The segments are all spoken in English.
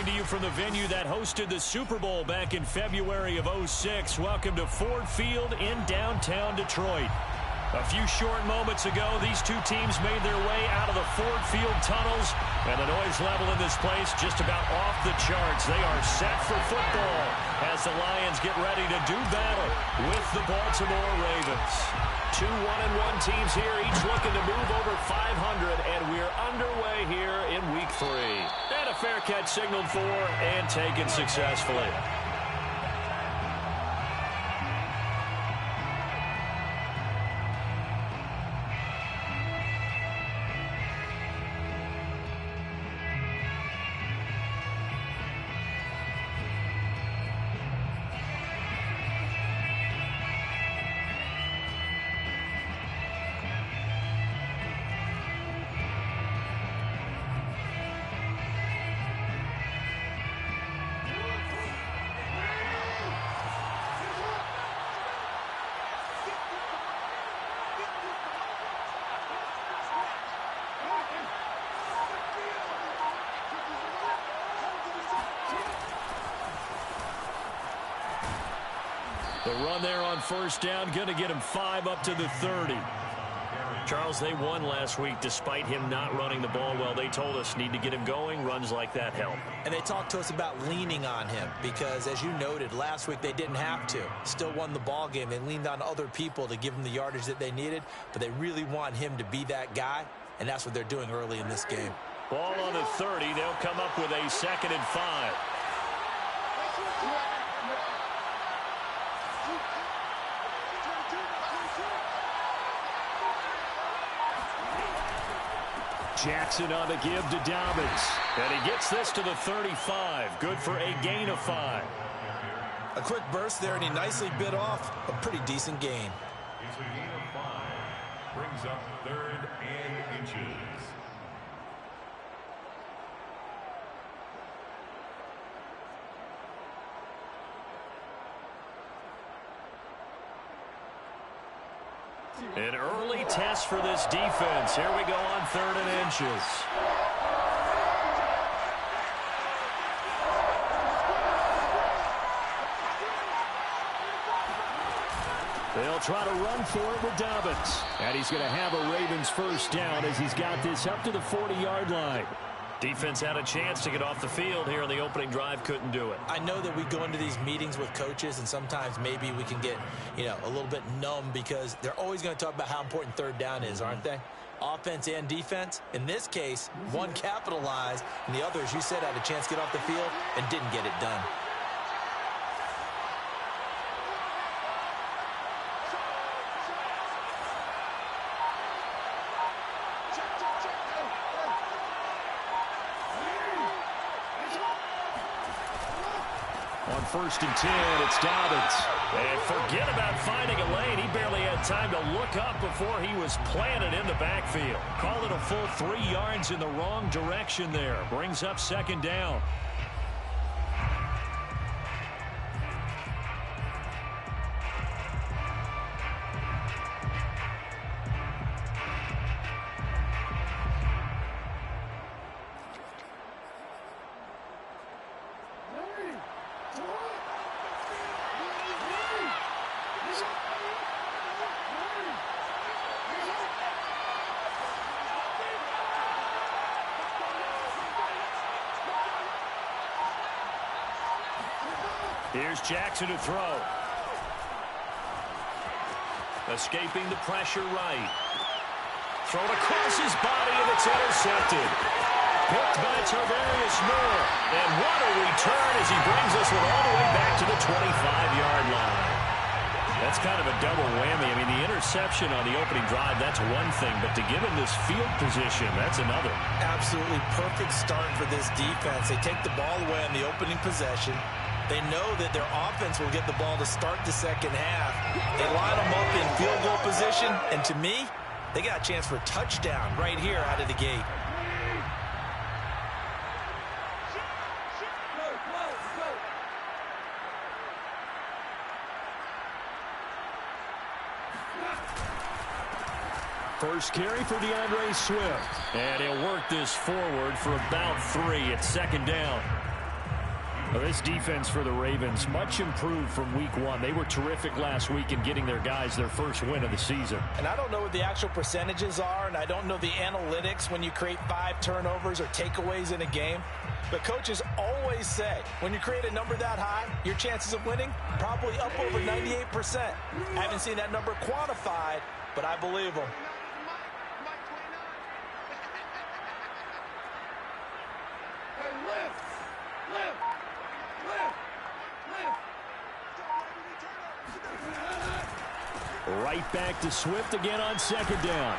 coming to you from the venue that hosted the Super Bowl back in February of '06. Welcome to Ford Field in downtown Detroit. A few short moments ago, these two teams made their way out of the Ford Field tunnels, and the noise level in this place just about off the charts. They are set for football as the Lions get ready to do battle with the Baltimore Ravens. Two 1-1 teams here, each looking to move over 500, and we're underway here in Week 3. And a fair catch signaled for and taken successfully. The run there on first down, going to get him 5 up to the 30. Charles, they won last week despite him not running the ball well. They told us need to get him going. Runs like that help. And they talked to us about leaning on him because, as you noted, last week they didn't have to. Still won the ball game. They leaned on other people to give them the yardage that they needed, but they really want him to be that guy, and that's what they're doing early in this game. Ball on the 30. They'll come up with a 2nd and 5. Jackson on the give to Dobbins. And he gets this to the 35. Good for a gain of 5. A quick burst there, and he nicely bit off a pretty decent gain. It's a gain of 5. Brings up 3rd and inches. An early test for this defense. Here we go on 3rd and inches. They'll try to run for it with Dobbins. And he's going to have a Ravens first down as he's got this up to the 40-yard line. Defense had a chance to get off the field here in the opening drive, couldn't do it. I know that we go into these meetings with coaches, and sometimes maybe we can get, a little bit numb because they're always going to talk about how important 3rd down is, aren't they? Offense and defense. In this case, one capitalized, and the other, as you said, had a chance to get off the field and didn't get it done. On 1st and 10, it's Dobbins. And forget about finding a lane. He barely had time to look up before he was planted in the backfield. Call it a full 3 yards in the wrong direction there. Brings up 2nd down. Here's Jackson to throw. Escaping the pressure right. Thrown across his body, and it's intercepted. Picked by Tarvarius Moore. And what a return as he brings us all the way back to the 25-yard line. That's kind of a double whammy. I mean, the interception on the opening drive, that's one thing. But to give him this field position, that's another. Absolutely perfect start for this defense. They take the ball away on the opening possession. They know that their offense will get the ball to start the second half. They line them up in field goal position, and to me, they got a chance for a touchdown right here out of the gate. First carry for DeAndre Swift. And he'll work this forward for about 3 at 2nd down. Well, this defense for the Ravens, much improved from week one. They were terrific last week in getting their guys their first win of the season. And I don't know what the actual percentages are, and I don't know the analytics when you create 5 turnovers or takeaways in a game. But coaches always say, when you create a number that high, your chances of winning probably up over 98%. I haven't seen that number quantified, but I believe them. Right back to Swift again on second down.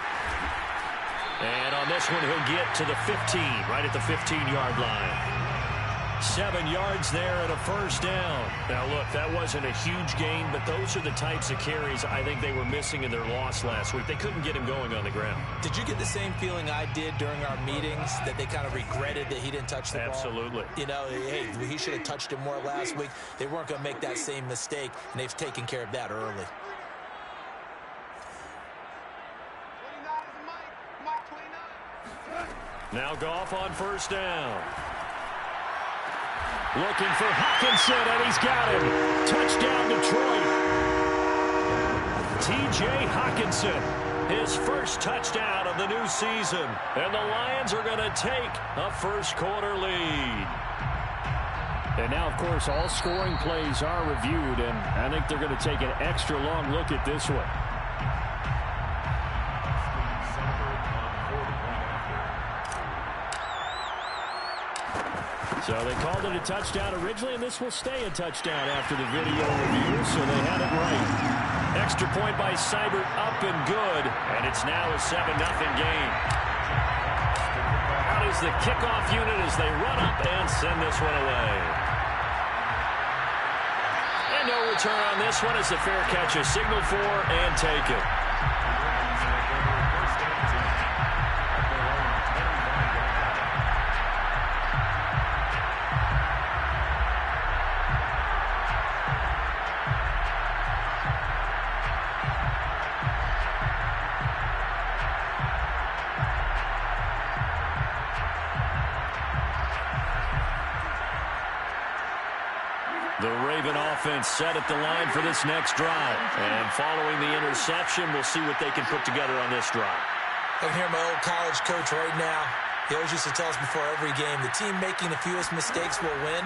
And on this one, he'll get to the 15, right at the 15-yard line. 7 yards there and a first down. Now, look, that wasn't a huge gain, but those are the types of carries I think they were missing in their loss last week. They couldn't get him going on the ground. Did you get the same feeling I did during our meetings, that they kind of regretted that he didn't touch the ball? Absolutely. You know, hey, he should have touched it more last week. They weren't going to make that same mistake, and they've taken care of that early. Now Goff on first down. Looking for Hockenson, and he's got him. Touchdown, Detroit. T.J. Hockenson, his first touchdown of the new season. And the Lions are going to take a first-quarter lead. And now, of course, all scoring plays are reviewed, and I think they're going to take an extra long look at this one. So they called it a touchdown originally, and this will stay a touchdown after the video review, so they had it right. Extra point by Seibert, up and good, and it's now a 7-0 game. Out is the kickoff unit as they run up and send this one away. And no return on this one as the fair catch is signaled for and taken. The Raven offense set at the line for this next drive. And following the interception, we'll see what they can put together on this drive. I can hear my old college coach right now. He always used to tell us before every game, the team making the fewest mistakes will win.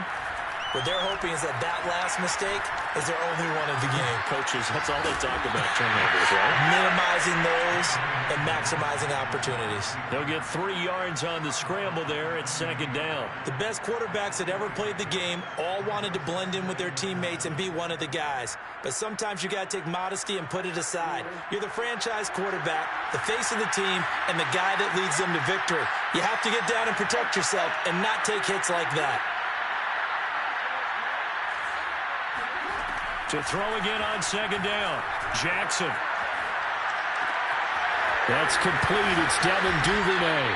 What they're hoping is that last mistake is their only one of the game. Coaches, that's all they talk about, turnovers, right? Minimizing those and maximizing opportunities. They'll get 3 yards on the scramble there at second down. The best quarterbacks that ever played the game all wanted to blend in with their teammates and be one of the guys. But sometimes you got to take modesty and put it aside. You're the franchise quarterback, the face of the team, and the guy that leads them to victory. You have to get down and protect yourself and not take hits like that. To throw again on second down. Jackson. That's complete. It's Devin Duvernay.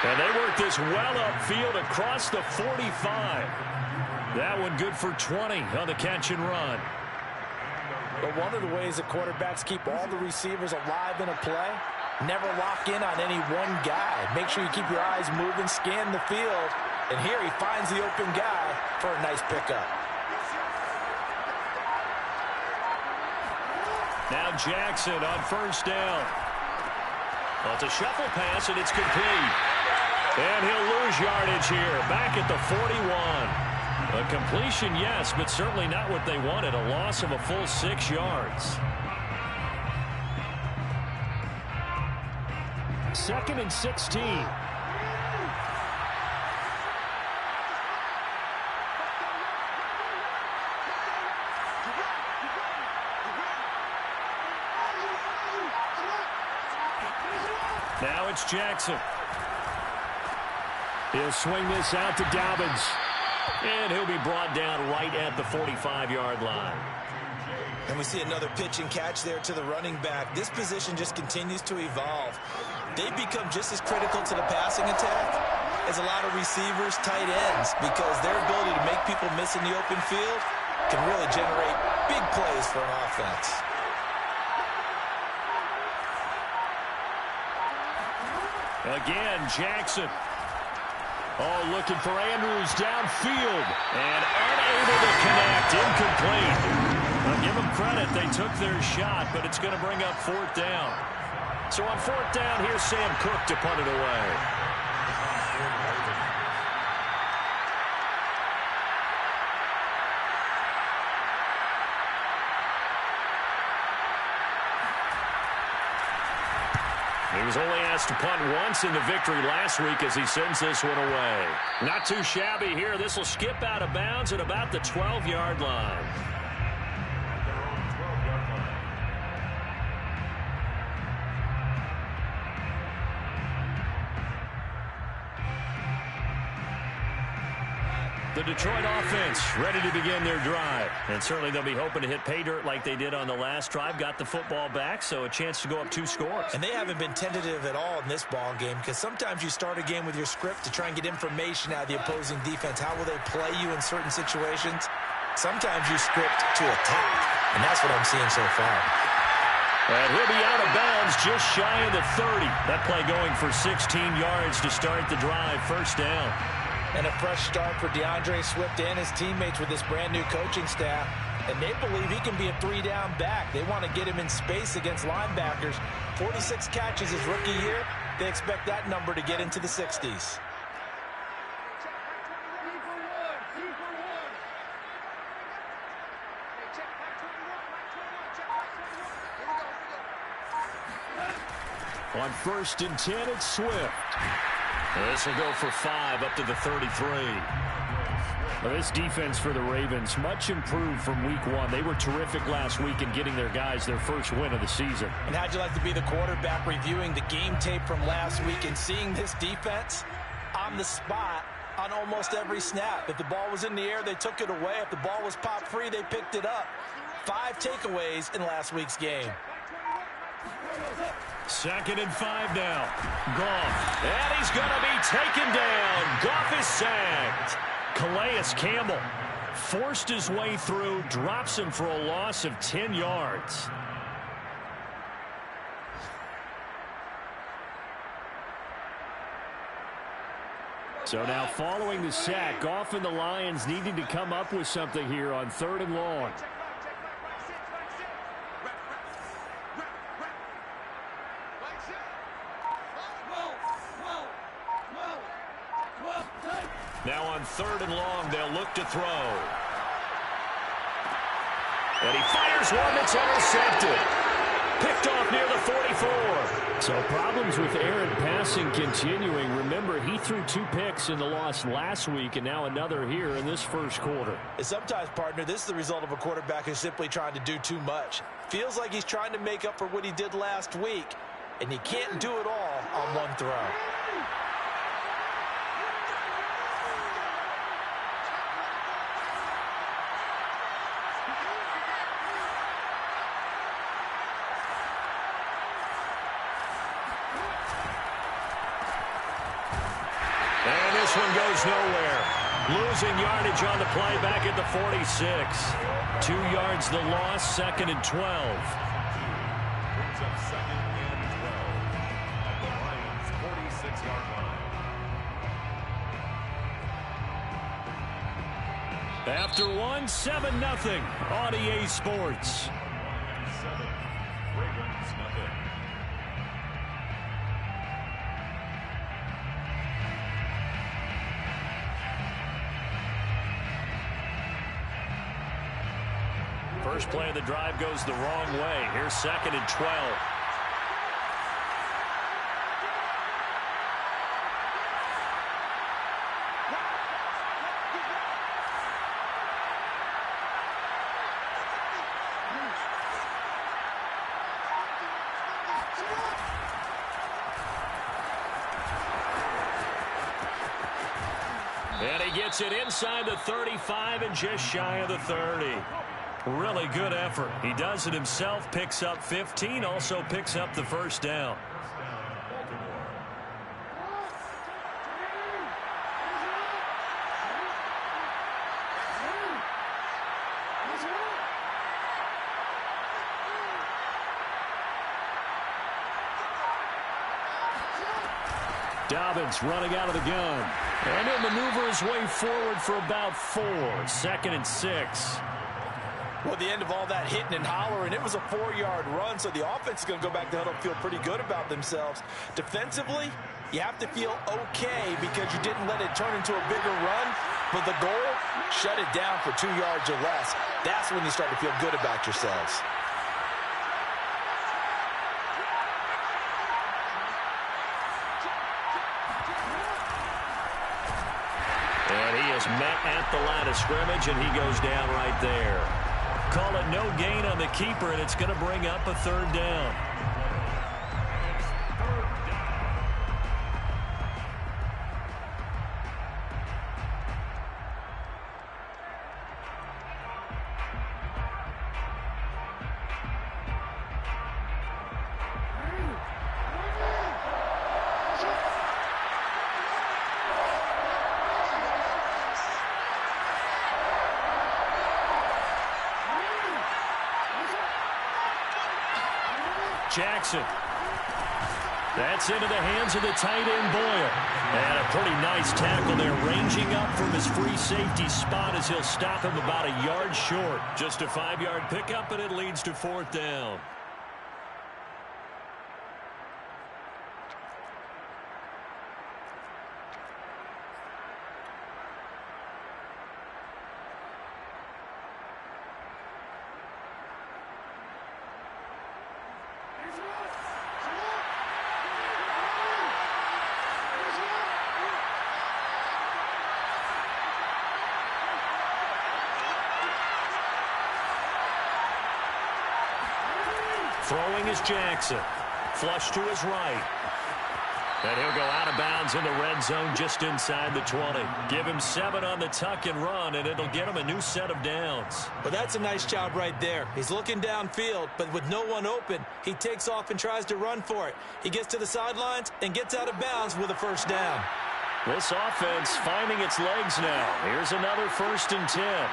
And they work this well upfield across the 45. That one good for 20 on the catch and run. But one of the ways that quarterbacks keep all the receivers alive in a play, never lock in on any one guy. Make sure you keep your eyes moving, scan the field. And here he finds the open guy for a nice pickup. Now Jackson on first down. Well, it's a shuffle pass, and it's complete. And he'll lose yardage here, back at the 41. A completion, yes, but certainly not what they wanted. A loss of a full 6 yards. 2nd and 16. Now it's Jackson. He'll swing this out to Dobbins. And he'll be brought down right at the 45-yard line. And we see another pitch and catch there to the running back. This position just continues to evolve. They become just as critical to the passing attack as a lot of receivers, tight ends, because their ability to make people miss in the open field can really generate big plays for an offense. Again, Jackson. Oh, looking for Andrews downfield. And unable to connect. Incomplete. I'll give them credit. They took their shot, but it's going to bring up fourth down. So on fourth down, here's Sam Cook to punt it away. He was only asked to punt once in the victory last week as he sends this one away. Not too shabby here. This will skip out of bounds at about the 12-yard line. The Detroit offense ready to begin their drive. And certainly they'll be hoping to hit pay dirt like they did on the last drive. Got the football back, so a chance to go up 2 scores. And they haven't been tentative at all in this ball game because sometimes you start a game with your script to try and get information out of the opposing defense. How will they play you in certain situations? Sometimes you script to attack, and that's what I'm seeing so far. And he'll be out of bounds just shy of the 30. That play going for 16 yards to start the drive. First down. And a fresh start for DeAndre Swift and his teammates with this brand-new coaching staff. And they believe he can be a 3-down back. They want to get him in space against linebackers. 46 catches his rookie year. They expect that number to get into the 60s. On 1st and 10, it's Swift. This will go for 5 up to the 33. Well, this defense for the Ravens, much improved from week 1. They were terrific last week in getting their guys their first win of the season. And how'd you like to be the quarterback reviewing the game tape from last week and seeing this defense on the spot on almost every snap? If the ball was in the air, they took it away. If the ball was popped free, they picked it up. 5 takeaways in last week's game. 2nd and 5 now. Goff. And he's going to be taken down. Goff is sacked. Calais Campbell forced his way through, drops him for a loss of 10 yards. So now following the sack, Goff and the Lions needing to come up with something here on 3rd and long. Now on 3rd and long, they'll look to throw. And he fires one that's intercepted. Picked off near the 44. So problems with Aaron passing continuing. Remember, he threw 2 picks in the loss last week, and now another here in this first quarter. And sometimes, partner, this is the result of a quarterback who's simply trying to do too much. Feels like he's trying to make up for what he did last week, and he can't do it all on one throw. This one goes nowhere. Losing yardage on the play back at the 46. 2 yards the loss, 2nd and 12. Brings up 2nd and 12 at the Lions' 46-yard line. After one, 7-0 on EA Sports. 7, Ravens nothing. First play of the drive goes the wrong way. Here's 2nd and 12. And he gets it inside the 35 and just shy of the 30. Really good effort. He does it himself, picks up 15, also picks up the first down. Dobbins running out of the gun. And he'll maneuver his way forward for about 4. 2nd and 6. Well, the end of all that hitting and hollering, it was a 4-yard run, so the offense is going to go back to the huddle and feel pretty good about themselves. Defensively, you have to feel okay because you didn't let it turn into a bigger run, but the goal, shut it down for 2 yards or less. That's when you start to feel good about yourselves. And he is met at the line of scrimmage, and he goes down right there. Call it no gain on the keeper, and it's going to bring up a 3rd down. Jackson. That's into the hands of the tight end, Boyle. And a pretty nice tackle there, ranging up from his free safety spot as he'll stop him about a yard short. Just a 5-yard pickup, and it leads to 4th down. Throwing is Jackson. Flush to his right. And he'll go out of bounds in the red zone just inside the 20. Give him 7 on the tuck and run, and it'll get him a new set of downs. Well, that's a nice job right there. He's looking downfield, but with no one open, he takes off and tries to run for it. He gets to the sidelines and gets out of bounds with a 1st down. This offense finding its legs now. Here's another 1st and 10.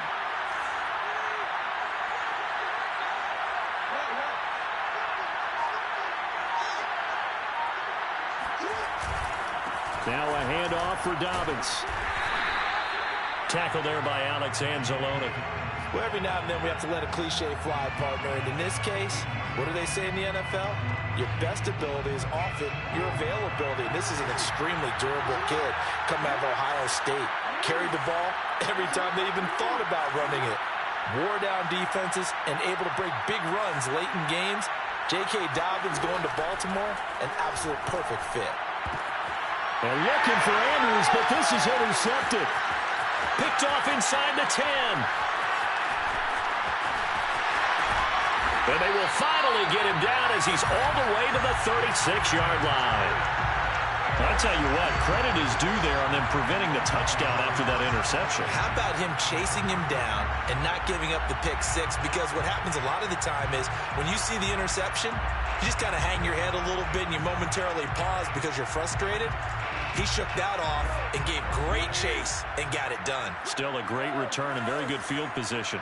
Now a handoff for Dobbins. Tackle there by Alex Anzalone. Well, every now and then we have to let a cliche fly, partner. And in this case, what do they say in the NFL? Your best ability is often your availability. And this is an extremely durable kid coming out of Ohio State. Carried the ball every time they even thought about running it. Wore down defenses and able to break big runs late in games. J.K. Dobbins going to Baltimore, an absolute perfect fit. And looking for Andrews, but this is intercepted. Picked off inside the 10. And they will finally get him down as he's all the way to the 36-yard line. I'll tell you what, credit is due there on them preventing the touchdown after that interception. How about him chasing him down and not giving up the pick 6? Because what happens a lot of the time is when you see the interception, you just kind of hang your head a little bit and you momentarily pause because you're frustrated. He shook that off and gave great chase and got it done. Still a great return and very good field position.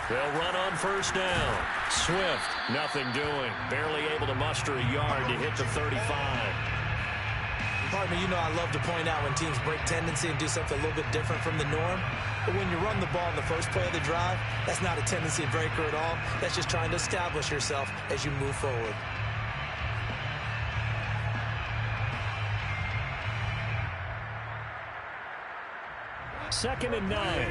They'll run on 1st down. Swift, nothing doing. Barely able to muster a yard to hit the 35. Partner, you know I love to point out when teams break tendency and do something a little bit different from the norm. But when you run the ball in the first play of the drive, that's not a tendency breaker at all. That's just trying to establish yourself as you move forward. Second and 9.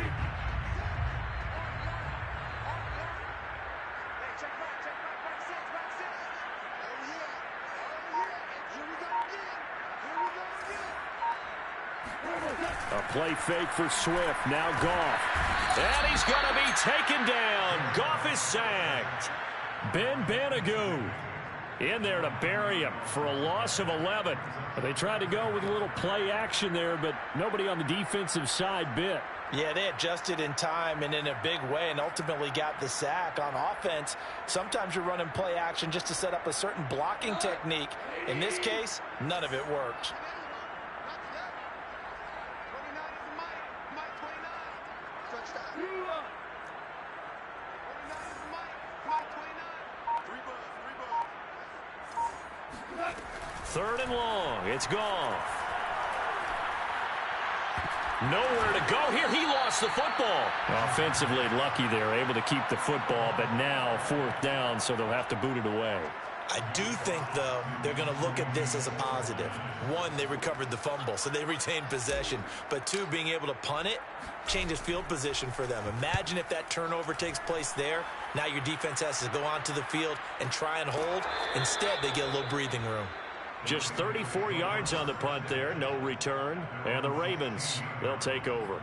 A play fake for Swift. Now Goff. And he's going to be taken down. Goff is sacked. Ben Banagoo in there to bury him for a loss of 11. They tried to go with a little play action there, but nobody on the defensive side bit. Yeah, they adjusted in time and in a big way and ultimately got the sack. On offense, sometimes you're running play action just to set up a certain blocking technique. In this case, none of it worked. Third and long. It's gone. Nowhere to go here. He lost the football. Offensively lucky they're able to keep the football, but now fourth down, so they'll have to boot it away. I do think, though, they're going to look at this as a positive. One, they recovered the fumble, so they retained possession. But two, being able to punt it changes field position for them. Imagine if that turnover takes place there. Now your defense has to go onto the field and try and hold. Instead, they get a little breathing room. Just 34 yards on the punt there. No return. And the Ravens, they'll take over.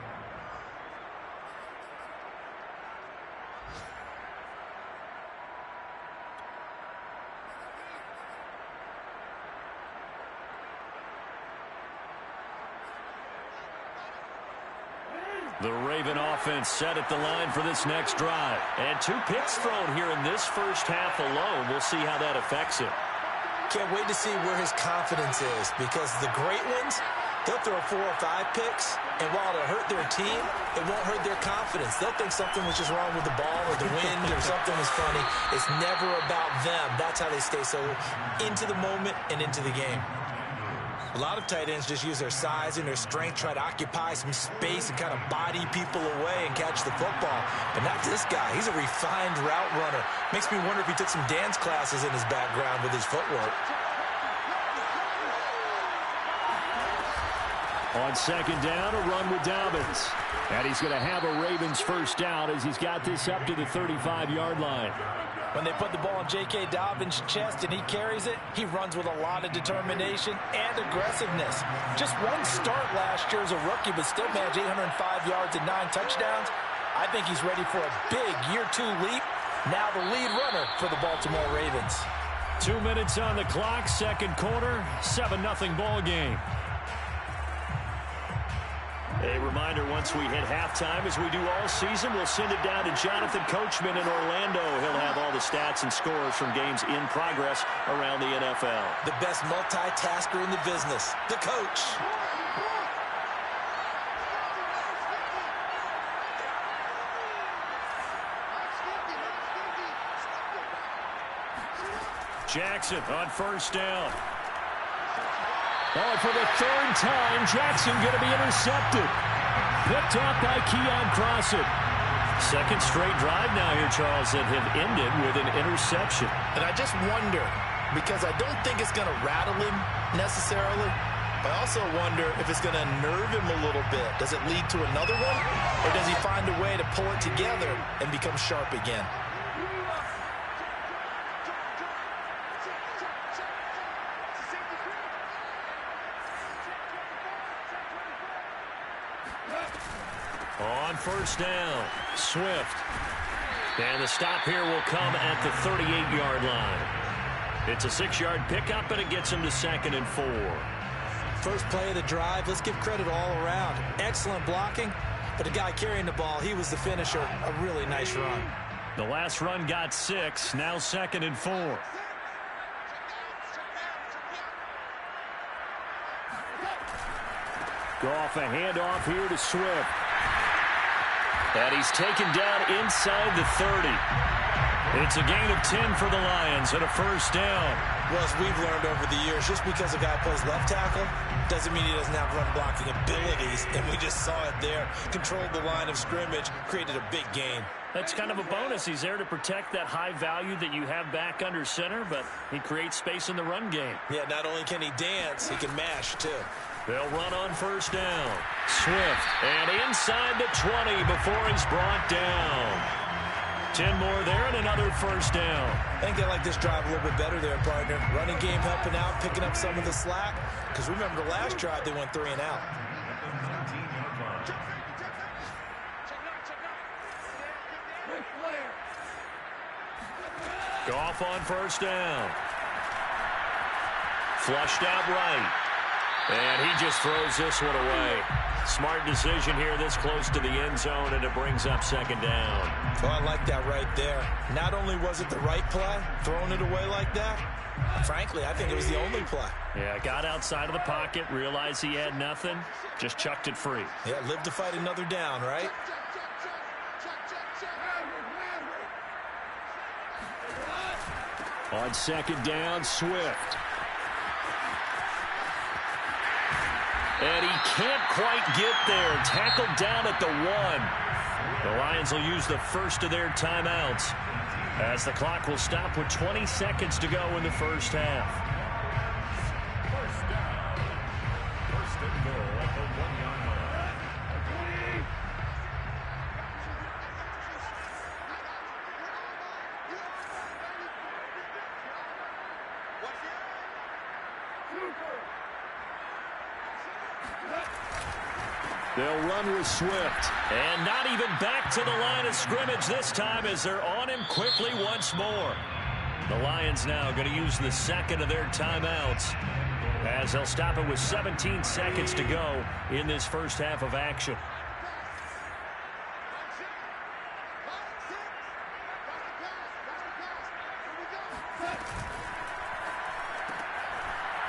The Raven offense set at the line for this next drive. And 2 picks thrown here in this first half alone. We'll see how that affects him. Can't wait to see where his confidence is, because the great ones, they'll throw 4 or 5 picks, and while it'll hurt their team, it won't hurt their confidence. They'll think something was just wrong with the ball or the wind or something was funny. It's never about them. That's how they stay so into the moment and into the game. A lot of tight ends just use their size and their strength, try to occupy some space and kind of body people away and catch the football. But not this guy. He's a refined route runner. Makes me wonder if he took some dance classes in his background with his footwork. On second down, a run with Dobbins. And he's going to have a Ravens first down as he's got this up to the 35-yard line. When they put the ball in J.K. Dobbins' chest and he carries it, he runs with a lot of determination and aggressiveness. Just one start last year as a rookie, but still managed 805 yards and 9 touchdowns. I think he's ready for a big year-2 leap. Now the lead runner for the Baltimore Ravens. 2 minutes on the clock, second quarter, 7-0 ball game. A reminder, once we hit halftime, as we do all season, we'll send it down to Jonathan Coachman in Orlando. He'll have all the stats and scores from games in progress around the NFL. The best multitasker in the business, the coach. Jackson on first down. Oh, for the third time, Jackson going to be intercepted. Picked off by Keon Crossett. Second straight drive now here, Charles, that have ended with an interception. And I just wonder, because I don't think it's going to rattle him necessarily. I also wonder if it's going to nerve him a little bit. Does it lead to another one? Or does he find a way to pull it together and become sharp again? On first down, Swift. And the stop here will come at the 38-yard line. It's a 6-yard pickup, and it gets him to 2nd and 4. First play of the drive, let's give credit all around. Excellent blocking, but the guy carrying the ball, he was the finisher. A really nice run. The last run got 6, now 2nd and 4. Goff, a handoff here to Swift. And he's taken down inside the 30. It's a gain of 10 for the Lions and a first down. Well, as we've learned over the years, just because a guy plays left tackle doesn't mean he doesn't have run blocking abilities. And we just saw it there. Controlled the line of scrimmage, created a big gain. That's kind of a bonus. He's there to protect that high value that you have back under center, but he creates space in the run game. Yeah, not only can he dance, he can mash, too. They'll run on first down. Swift, and inside the 20 before he's brought down. 10 more there and another first down. I think they like this drive a little bit better there, partner. Running game helping out, picking up some of the slack. Because remember the last drive, they went 3 and out. Goff on first down. Flushed out right. And he just throws this one away. Smart decision here this close to the end zone, and it brings up 2nd down. Oh, I like that right there. Not only was it the right play, throwing it away like that, frankly, I think it was the only play. Yeah, got outside of the pocket, realized he had nothing, just chucked it free. Yeah, live to fight another down, right? On 2nd down, Swift. And he can't quite get there. Tackled down at the 1. The Lions will use the first of their timeouts, as the clock will stop with 20 seconds to go in the first half. First down. First and goal at the 1-yard line. They'll run with Swift. And not even back to the line of scrimmage this time, as they're on him quickly once more. The Lions now going to use the second of their timeouts, as they'll stop it with 17 seconds to go in this first half of action.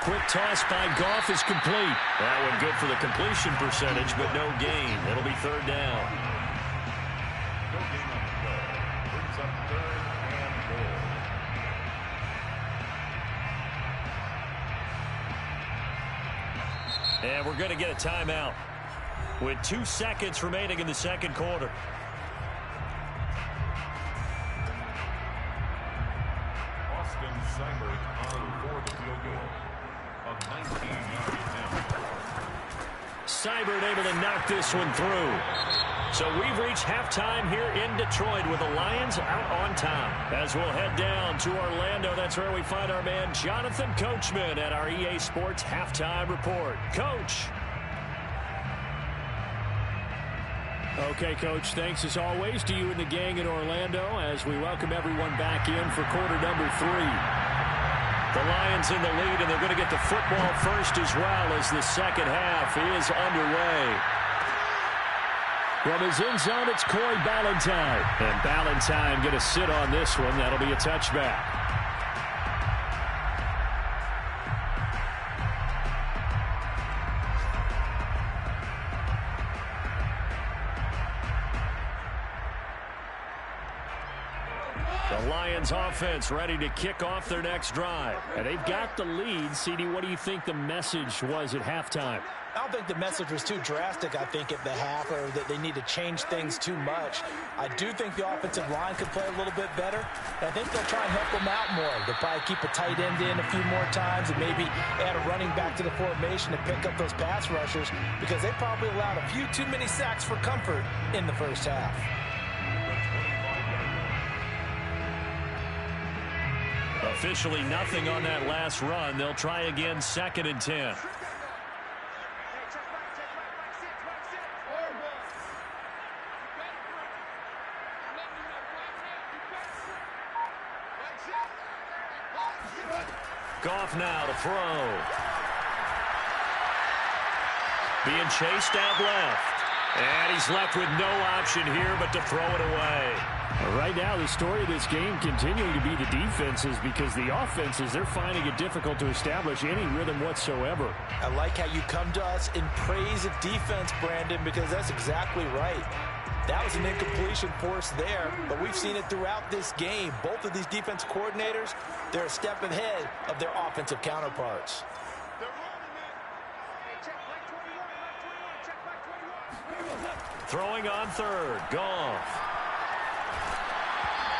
Quick toss by Goff is complete. That one good for the completion percentage, but no gain. It'll be third down. No gain on the play. Brings up third and goal. And we're going to get a timeout with 2 seconds remaining in the second quarter. Austin Seibert on for the field goal. A 19-yard attempt. Seibert able to knock this one through. So we've reached halftime here in Detroit with the Lions out on top. As we'll head down to Orlando, that's where we find our man Jonathan Coachman at our EA Sports Halftime Report. Coach. Okay, Coach, thanks as always to you and the gang in Orlando as we welcome everyone back in for quarter number 3. The Lions in the lead, and they're going to get the football first as well as the second half is underway. From his end zone, it's Corey Ballantyne. And Ballantyne going to sit on this one. That'll be a touchback. The Lions offense ready to kick off their next drive. And they've got the lead. CD, what do you think the message was at halftime? I don't think the message was too drastic, I think, at the half, or that they need to change things too much. I do think the offensive line could play a little bit better. I think they'll try and help them out more. They'll probably keep a tight end in a few more times and maybe add a running back to the formation to pick up those pass rushers, because they probably allowed a few too many sacks for comfort in the first half. Officially nothing on that last run. They'll try again, 2nd and 10. Goff now to throw. Being chased out left. And he's left with no option here but to throw it away. Right now, the story of this game continuing to be the defenses, because the offenses, they're finding it difficult to establish any rhythm whatsoever. I like how you come to us in praise of defense, Brandon, because that's exactly right. That was an incompletion force there, but we've seen it throughout this game. Both of these defense coordinators, they're a step ahead of their offensive counterparts. Throwing on third, Goff.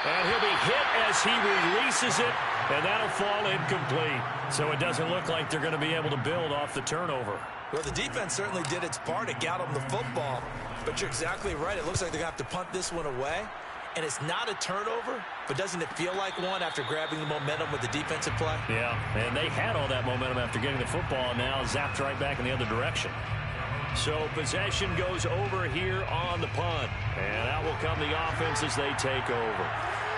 And he'll be hit as he releases it, and that'll fall incomplete. So it doesn't look like they're going to be able to build off the turnover. Well, the defense certainly did its part to get them the football, but you're exactly right. It looks like they're going to have to punt this one away, and it's not a turnover, but doesn't it feel like one after grabbing the momentum with the defensive play? Yeah, and they had all that momentum after getting the football, and now zapped right back in the other direction. So possession goes over here on the punt, and out will come the offense as they take over.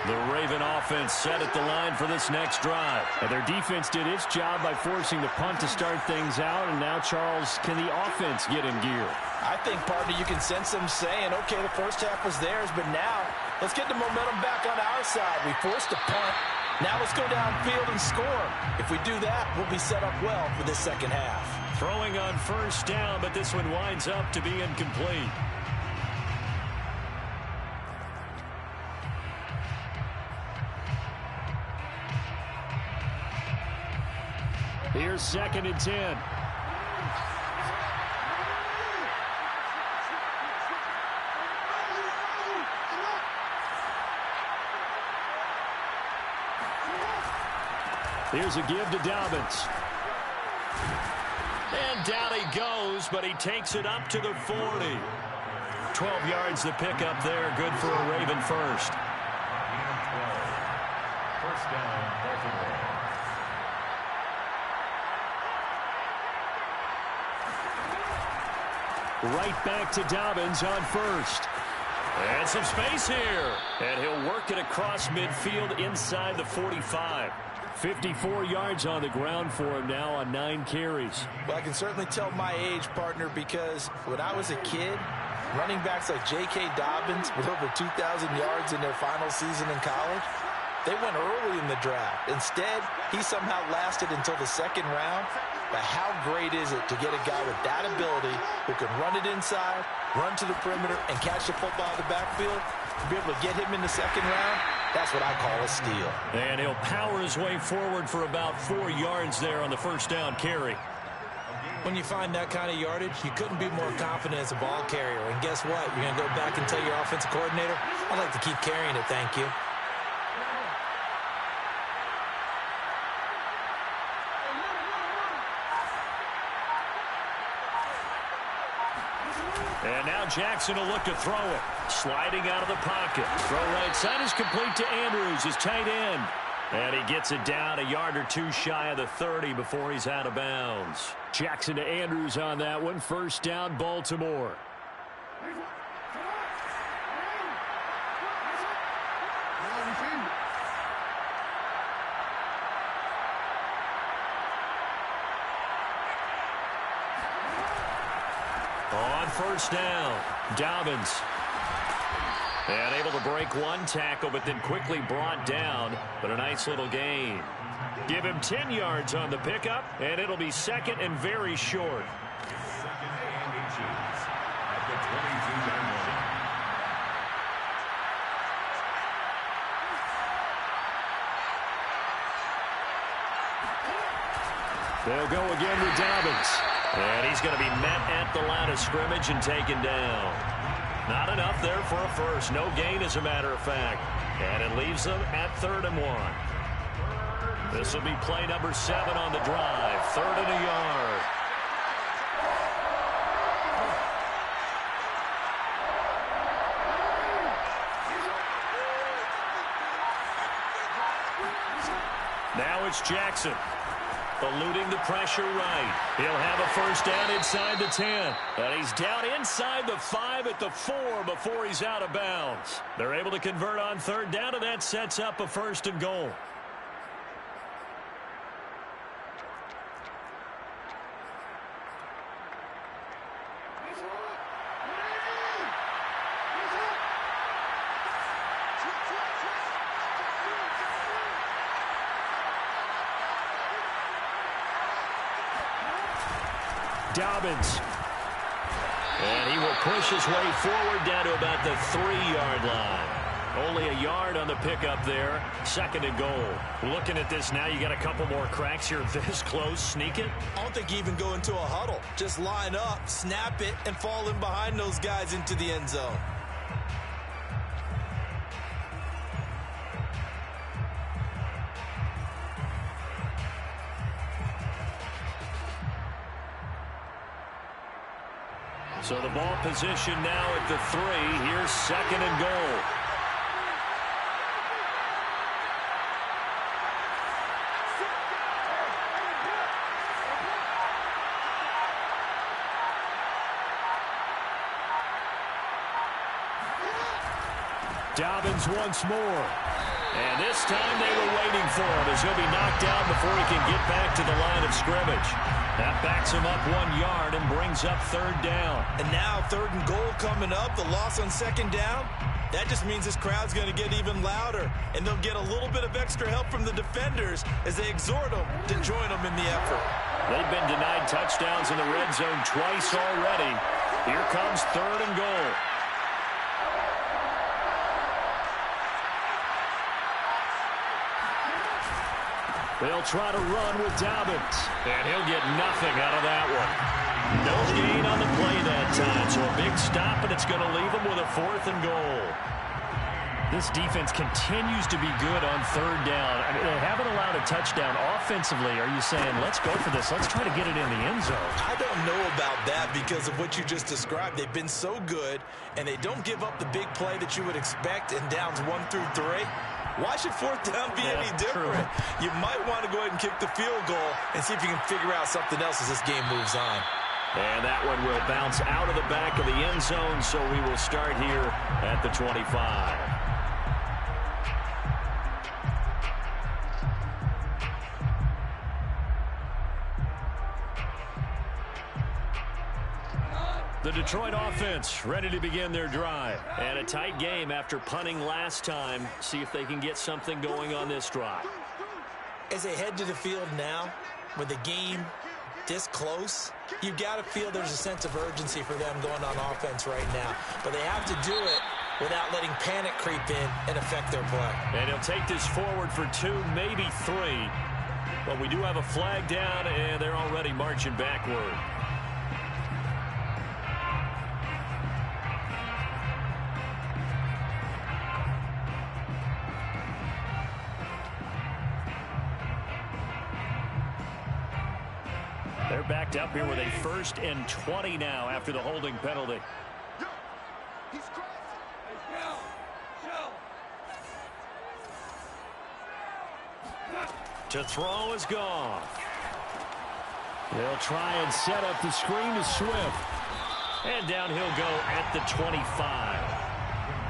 The Raven offense set at the line for this next drive. And their defense did its job by forcing the punt to start things out, and now, Charles, can the offense get in gear? I think, partner, you can sense them saying, okay, the first half was theirs, but now let's get the momentum back on our side. We forced a punt. Now let's go downfield and score. If we do that, we'll be set up well for this second half. Throwing on first down, but this one winds up to be incomplete. Here's 2nd and 10. Here's a give to Dobbins. And down he goes, but he takes it up to the 40. 12 yards to pick up there. Good for a Raven first. First down, Baltimore. Right back to Dobbins on first. And some space here. And he'll work it across midfield inside the 45. 54 yards on the ground for him now on 9 carries. Well, I can certainly tell my age, partner, because when I was a kid, running backs like J.K. Dobbins with over 2,000 yards in their final season in college, they went early in the draft. Instead, he somehow lasted until the second round. But how great is it to get a guy with that ability who can run it inside, run to the perimeter, and catch the football in the backfield? To be able to get him in the second round, that's what I call a steal. And he'll power his way forward for about 4 yards there on the first down carry. When you find that kind of yardage, you couldn't be more confident as a ball carrier. And guess what? You're going to go back and tell your offensive coordinator, I'd like to keep carrying it, thank you. And now Jackson will look to throw it. Sliding out of the pocket. Throw right side is complete to Andrews, his tight end. And he gets it down a yard or two shy of the 30 before he's out of bounds. Jackson to Andrews on that one. First down, Baltimore. On first down, Dobbins. And able to break one tackle, but then quickly brought down. But a nice little gain. Give him 10 yards on the pickup, and it'll be second and very short. Second and inches at the 22-yard line. They'll go again with Dobbins. And he's going to be met at the line of scrimmage and taken down. Not enough there for a first. No gain, as a matter of fact. And it leaves them at 3rd and 1. This will be play number 7 on the drive. 3rd and a yard. Now it's Jackson. Eluding the pressure right. He'll have a first down inside the 10. And he's down inside the 5 at the 4 before he's out of bounds. They're able to convert on 3rd down, and that sets up a 1st and goal. Dobbins. And he will push his way forward down to about the 3-yard line. Only a yard on the pickup there. 2nd and goal. Looking at this now, you got a couple more cracks here this close. Sneak it. I don't think you even go into a huddle. Just line up, snap it, and fall in behind those guys into the end zone. So the ball position now at the 3. Here's 2nd and goal. Dobbins once more. And this time they were waiting for him as he'll be knocked down before he can get back to the line of scrimmage. That backs him up 1 yard and brings up 3rd down. And now 3rd and goal coming up. The loss on 2nd down. That just means this crowd's going to get even louder. And they'll get a little bit of extra help from the defenders as they exhort them to join them in the effort. They've been denied touchdowns in the red zone twice already. Here comes 3rd and goal. They'll try to run with Dobbins. And he'll get nothing out of that one. No gain on the play that time. So a big stop, and it's going to leave them with a 4th and goal. This defense continues to be good on third down. I mean, they haven't allowed a touchdown offensively. Are you saying, let's go for this? Let's try to get it in the end zone. I don't know about that because of what you just described. They've been so good, and they don't give up the big play that you would expect in downs 1 through 3. Why should fourth down be any different? True. You might want to go ahead and kick the field goal and see if you can figure out something else as this game moves on. And that one will bounce out of the back of the end zone, so we will start here at the 25. The Detroit offense ready to begin their drive. And a tight game after punting last time. See if they can get something going on this drive. As they head to the field now, with the game this close, you've got to feel there's a sense of urgency for them going on offense right now. But they have to do it without letting panic creep in and affect their play. And he'll take this forward for 2, maybe 3. But we do have a flag down, and they're already marching backward. They're backed up here with a 1st and 20 now after the holding penalty. To throw is gone. They'll try and set up the screen to Swift. And down he'll go at the 25.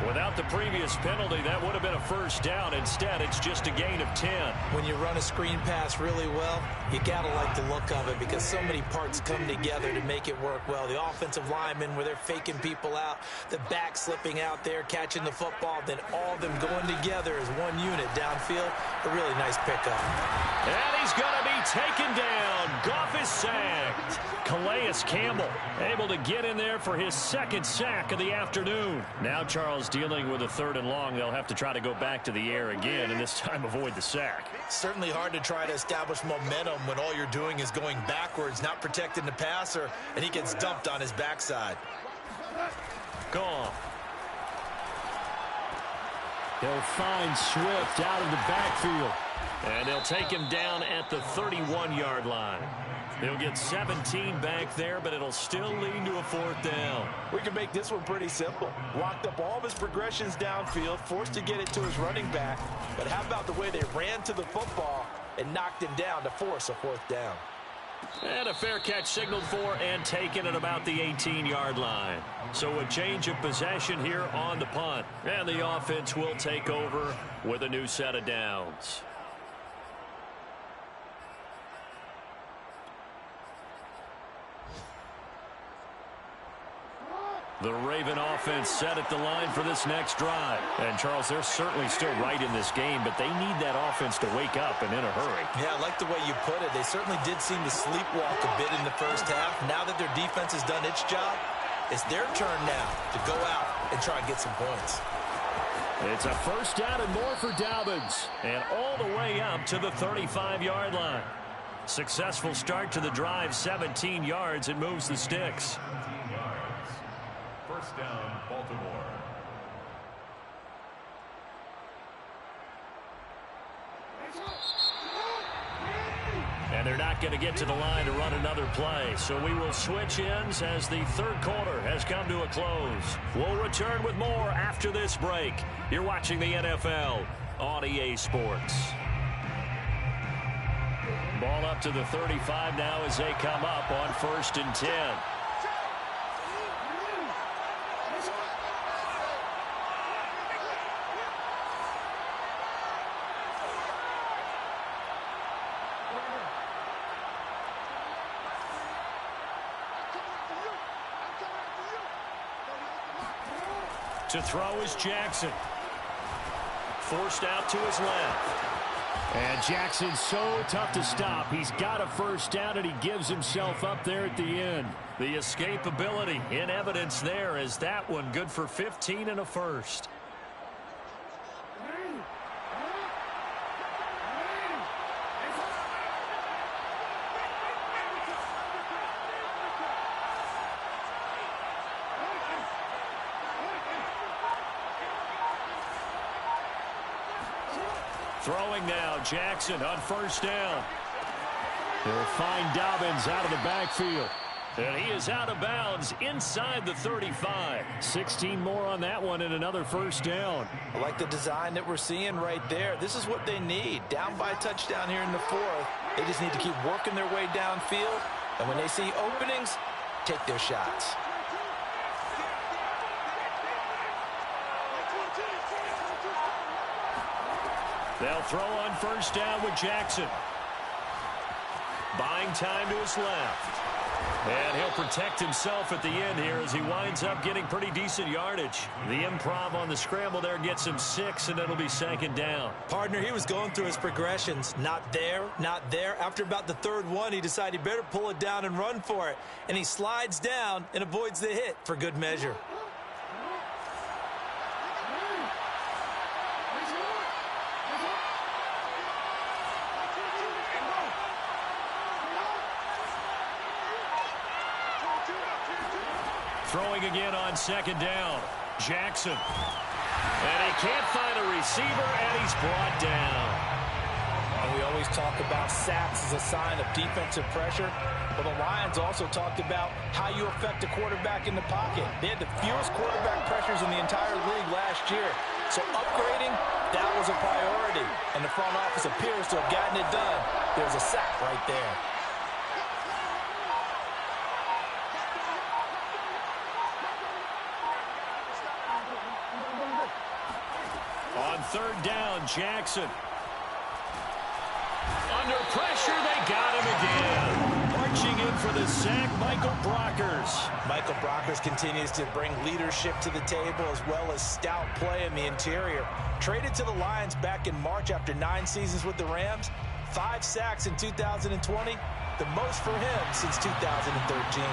Without the previous penalty, that would have been a 1st down. Instead, it's just a gain of 10. When you run a screen pass really well, you got to like the look of it because so many parts come together to make it work well. The offensive linemen, where they're faking people out, the back slipping out there, catching the football, then all of them going together as one unit downfield. A really nice pickup. And he's going to be taken down. Goff is sacked. Calais Campbell able to get in there for his 2nd sack of the afternoon. Now Charles dealing with a 3rd and long. They'll have to try to go back to the air again and this time avoid the sack. Certainly hard to try to establish momentum when all you're doing is going backwards, not protecting the passer, and he gets dumped on his backside. Gone. They'll find Swift out of the backfield. And they'll take him down at the 31-yard line. He'll get 17 back there, but it'll still lead to a 4th down. We can make this one pretty simple. Walked up all of his progressions downfield, forced to get it to his running back. But how about the way they ran to the football and knocked him down to force a 4th down? And a fair catch signaled for and taken at about the 18-yard line. So a change of possession here on the punt. And the offense will take over with a new set of downs. The Raven offense set at the line for this next drive. And, Charles, they're certainly still right in this game, but they need that offense to wake up and in a hurry. Yeah, I like the way you put it. They certainly did seem to sleepwalk a bit in the 1st half. Now that their defense has done its job, it's their turn now to go out and try and get some points. It's a 1st down and more for Dobbins. And all the way up to the 35-yard line. Successful start to the drive, 17 yards, and moves the sticks. 1st down, Baltimore. And they're not going to get to the line to run another play. So we will switch ends as the 3rd quarter has come to a close. We'll return with more after this break. You're watching the NFL on EA Sports. Ball up to the 35 now as they come up on 1st and 10. To throw is Jackson. Forced out to his left. And Jackson's so tough to stop. He's got a 1st down, and he gives himself up there at the end. The escapability in evidence there as that one good for 15 and a 1st. Throwing now, Jackson on first down. He'll find Dobbins out of the backfield. And he is out of bounds inside the 35. 16 more on that one and another first down. I like the design that we're seeing right there. This is what they need. Down by a touchdown here in the fourth. They just need to keep working their way downfield. And when they see openings, take their shots. They'll throw on first down with Jackson. Buying time to his left. And he'll protect himself at the end here as he winds up getting pretty decent yardage. The improv on the scramble there gets him 6, and it'll be second down. Partner, he was going through his progressions. Not there, not there. After about the third one, he decided he better pull it down and run for it. And he slides down and avoids the hit for good measure. Throwing again on second down. Jackson. And he can't find a receiver, and he's brought down. And we always talk about sacks as a sign of defensive pressure. But the Lions also talked about how you affect a quarterback in the pocket. They had the fewest quarterback pressures in the entire league last year. So upgrading, that was a priority. And the front office appears to have gotten it done. There's a sack right there. On third down, Jackson. Under pressure, they got him again. Marching in for the sack, Michael Brockers. Michael Brockers continues to bring leadership to the table as well as stout play in the interior. Traded to the Lions back in March after 9 seasons with the Rams. 5 sacks in 2020, the most for him since 2013.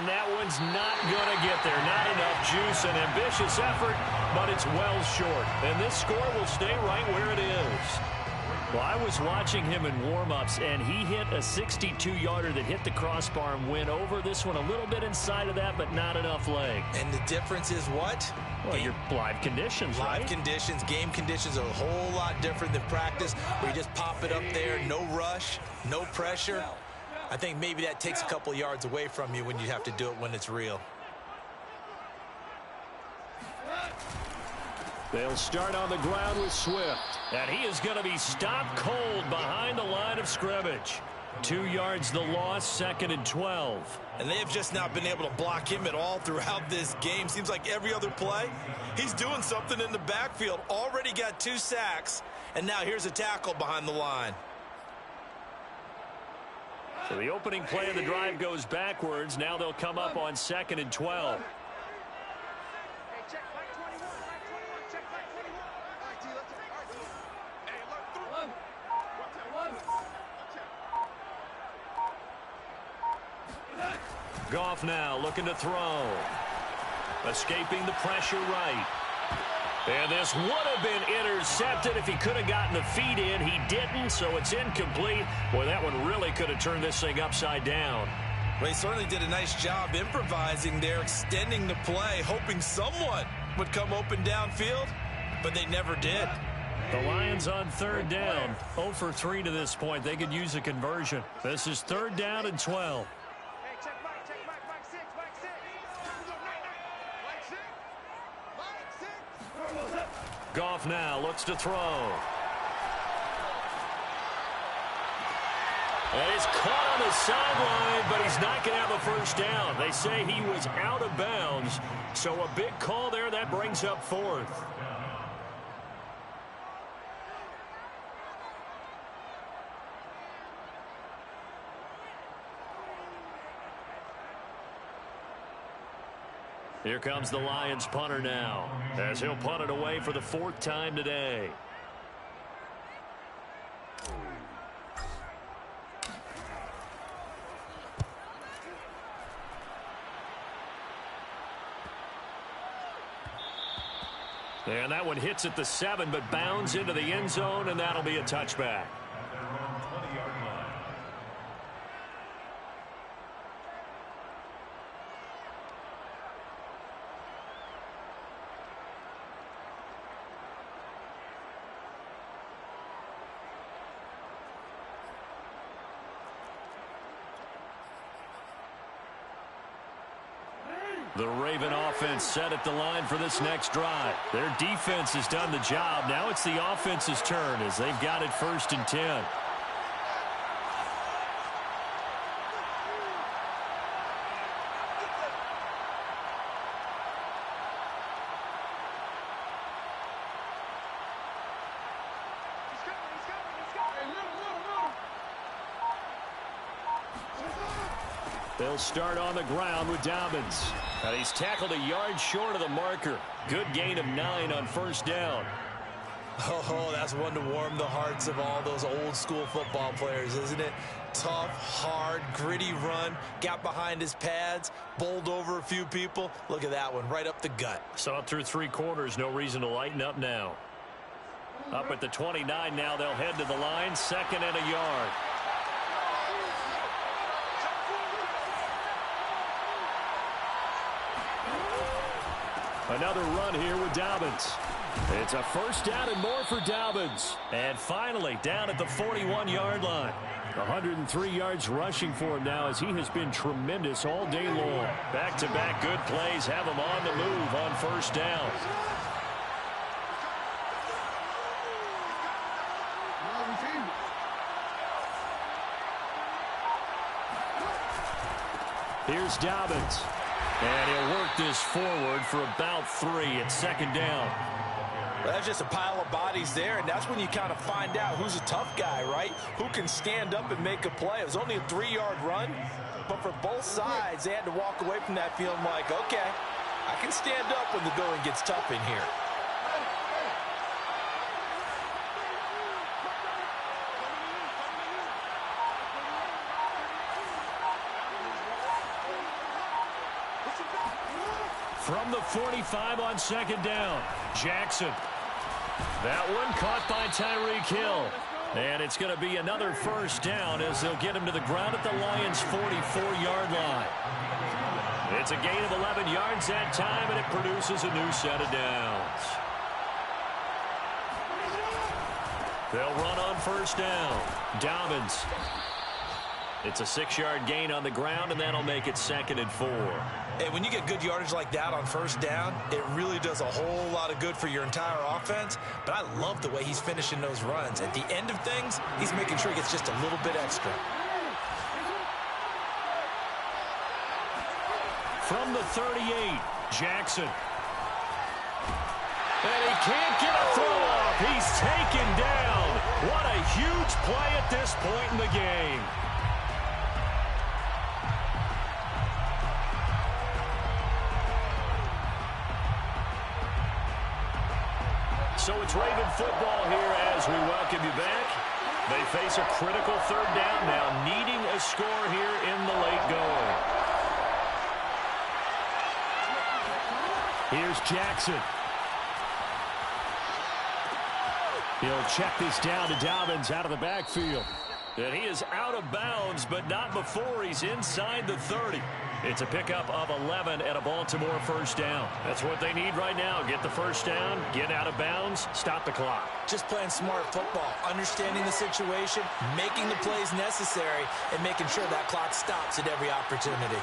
That one's not going to get there. Not enough juice. An ambitious effort, but it's well short. And this score will stay right where it is. Well, I was watching him in warm-ups, and he hit a 62-yarder that hit the crossbar and went over. This one a little bit inside of that, but not enough leg. And the difference is what? Well, your live conditions, right? Live conditions, game conditions are a whole lot different than practice, where you just pop it up there, no rush, no pressure. I think maybe that takes a couple yards away from you when you have to do it when it's real. They'll start on the ground with Swift. And he is going to be stopped cold behind the line of scrimmage. 2 yards the loss, 2nd and 12. And they have just not been able to block him at all throughout this game. Seems like every other play, he's doing something in the backfield. Already got 2 sacks. And now here's a tackle behind the line. So the opening play of the drive goes backwards. Now they'll come up on 2nd and 12. Goff now looking to throw. Escaping the pressure right. And this would have been intercepted if he could have gotten the feet in. He didn't, so it's incomplete. Boy, that one really could have turned this thing upside down. Well, he certainly did a nice job improvising there, extending the play, hoping someone would come open downfield, but they never did. The Lions on third down, 0 for 3 to this point. They could use a conversion. This is 3rd down and 12. Goff now looks to throw. And he's caught on the sideline, but he's not going to have a first down. They say he was out of bounds, so a big call there. That brings up 4th. Here comes the Lions punter now, as he'll punt it away for the 4th time today. And that one hits at the 7, but bounds into the end zone, and that'll be a touchback. The Raven offense set at the line for this next drive. Their defense has done the job. Now it's the offense's turn as they've got it 1st and 10. They'll start on the ground with Dobbins. And he's tackled a yard short of the marker. Good gain of 9 on 1st down. Oh, that's one to warm the hearts of all those old school football players, isn't it? Tough, hard, gritty run. Got behind his pads, bowled over a few people. Look at that one, right up the gut. Saw it through 3 quarters. No reason to lighten up now. Up at the 29 now. They'll head to the line. 2nd and a yard. Another run here with Dobbins. It's a 1st down and more for Dobbins. And finally, down at the 41-yard line. 103 yards rushing for him now as he has been tremendous all day long. Back-to-back good plays have him on the move on 1st down. Here's Dobbins. And he'll work this forward for about 3 at 2nd down. Well, that's just a pile of bodies there, and that's when you kind of find out who's a tough guy, right? Who can stand up and make a play. It was only a 3-yard run, but for both sides, they had to walk away from that feeling like, okay, I can stand up when the going gets tough in here. From the 45 on 2nd down, Jackson. That one caught by Tyreek Hill. And it's going to be another 1st down as they'll get him to the ground at the Lions' 44-yard line. It's a gain of 11 yards that time, and it produces a new set of downs. They'll run on 1st down. Dobbins. It's a 6-yard gain on the ground, and that'll make it 2nd and 4. Hey, when you get good yardage like that on 1st down, it really does a whole lot of good for your entire offense. But I love the way he's finishing those runs. At the end of things, he's making sure he gets just a little bit extra. From the 38, Jackson. And he can't get a throw off. He's taken down. What a huge play at this point in the game. So it's Raven football here as we welcome you back. They face a critical 3rd down now, needing a score here in the late going. Here's Jackson. He'll check this down to Dobbins out of the backfield. And he is out of bounds, but not before he's inside the 30. It's a pickup of 11 at a Baltimore 1st down. That's what they need right now. Get the 1st down, get out of bounds, stop the clock. Just playing smart football, understanding the situation, making the plays necessary, and making sure that clock stops at every opportunity.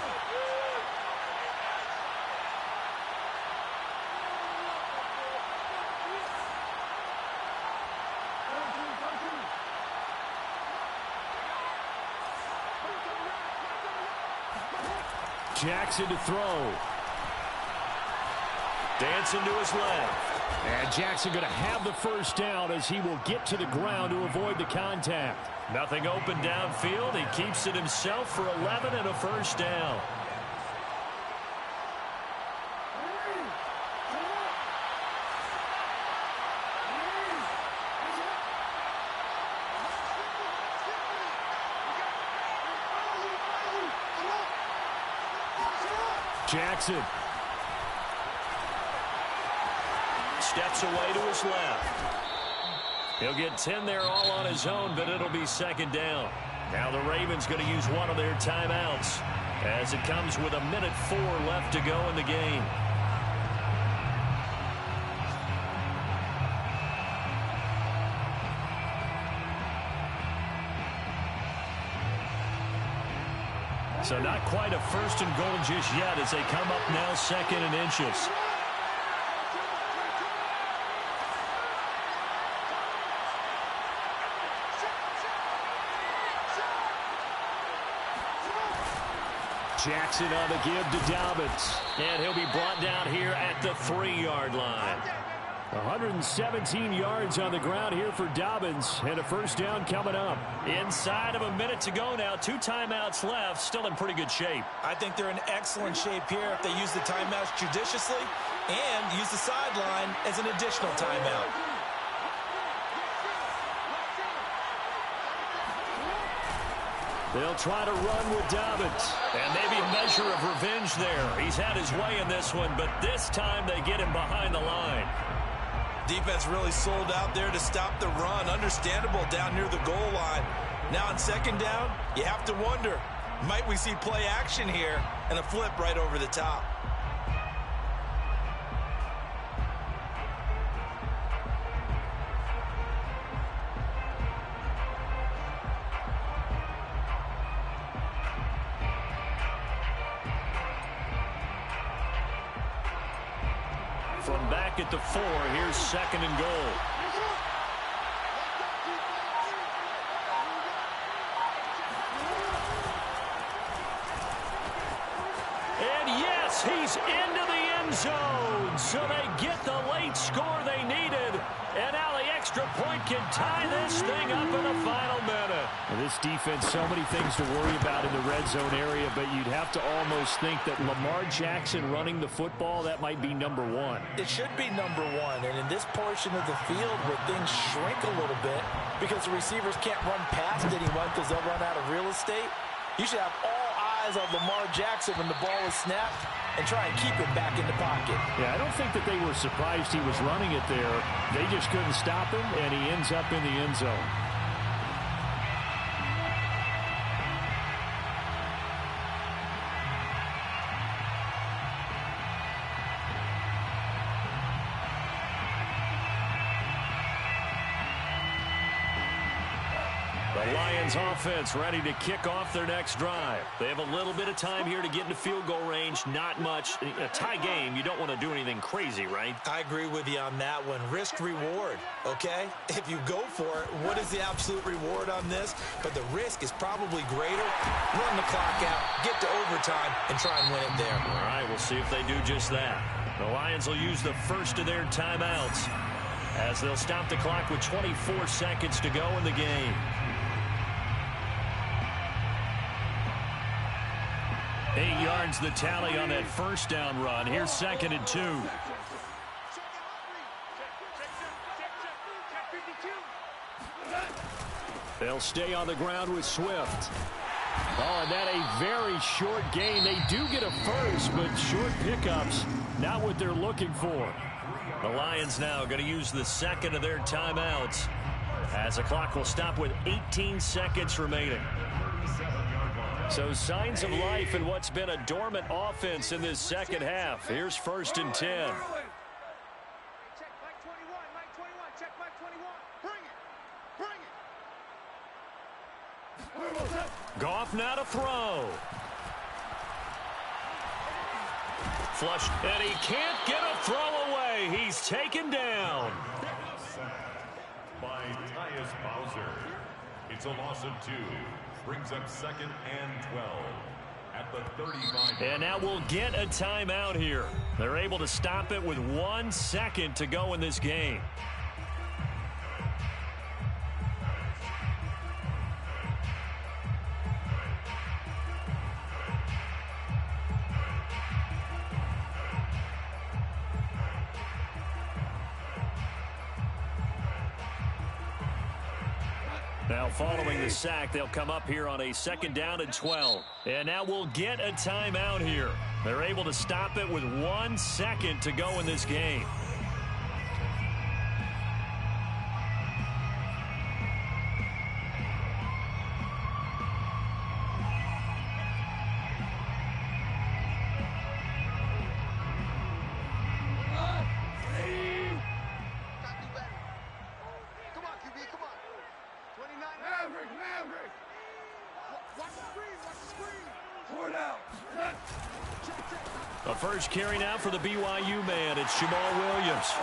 Jackson to throw. Dancing to his left. And Jackson going to have the 1st down as he will get to the ground to avoid the contact. Nothing open downfield. He keeps it himself for 11 and a 1st down. Jackson steps away to his left. He'll get 10 there all on his own, but it'll be 2nd down. Now the Ravens going to use one of their timeouts as it comes with 1:04 left to go in the game. So not quite a first and goal just yet as they come up now 2nd and inches. Jackson on the give to Dobbins. And he'll be brought down here at the 3-yard line. 117 yards on the ground here for Dobbins. And a first down coming up. Inside of a minute to go now. 2 timeouts left. Still in pretty good shape. I think they're in excellent shape here if they use the timeouts judiciously and use the sideline as an additional timeout. They'll try to run with Dobbins. And maybe a measure of revenge there. He's had his way in this one, but this time they get him behind the line. Defense really sold out there to stop the run. Understandable down near the goal line. Now on 2nd down, you have to wonder, might we see play action here and a flip right over the top? From back at the 4, here's 2nd and goal. And yes, he's into the end zone. So they get the late score they needed. And now the extra point can tie this thing up in the final minute. And this defense, so many things to worry about in the red zone area, but you'd have to almost think that Lamar Jackson running the football, that might be number 1. It should be number 1. And in this portion of the field where things shrink a little bit because the receivers can't run past anyone because they'll run out of real estate, you should have all eyes on Lamar Jackson when the ball is snapped and try and keep it back in the pocket. Yeah, I don't think that they were surprised he was running it there. They just couldn't stop him, and he ends up in the end zone. The Lions offense ready to kick off their next drive. They have a little bit of time here to get into field goal range. Not much. A tie game, you don't want to do anything crazy, right? I agree with you on that one. Risk reward, okay? If you go for it, what is the absolute reward on this? But the risk is probably greater. Run the clock out, get to overtime, and try and win it there. All right, we'll see if they do just that. The Lions will use the first of their timeouts as they'll stop the clock with 24 seconds to go in the game. 8 yards the tally on that first down run. Here's 2nd and 2. They'll stay on the ground with Swift. Oh, and that a very short gain. They do get a first, but short pickups, not what they're looking for. The Lions now going to use the second of their timeouts as the clock will stop with 18 seconds remaining. So signs of life in what's been a dormant offense in this second half. Here's 1st and 10. Goff now to throw. Flushed, and he can't get a throw away. He's taken down. By Tyus Bowser. It's a loss of 2. Brings up 2nd and 12 at the 35. And now we'll get a timeout here. They're able to stop it with 1 second to go in this game. Now following the sack, they'll come up here on a 2nd down and 12. And now we'll get a timeout here. They're able to stop it with 1 second to go in this game. A first carry now for the BYU man. It's Jamal Williams.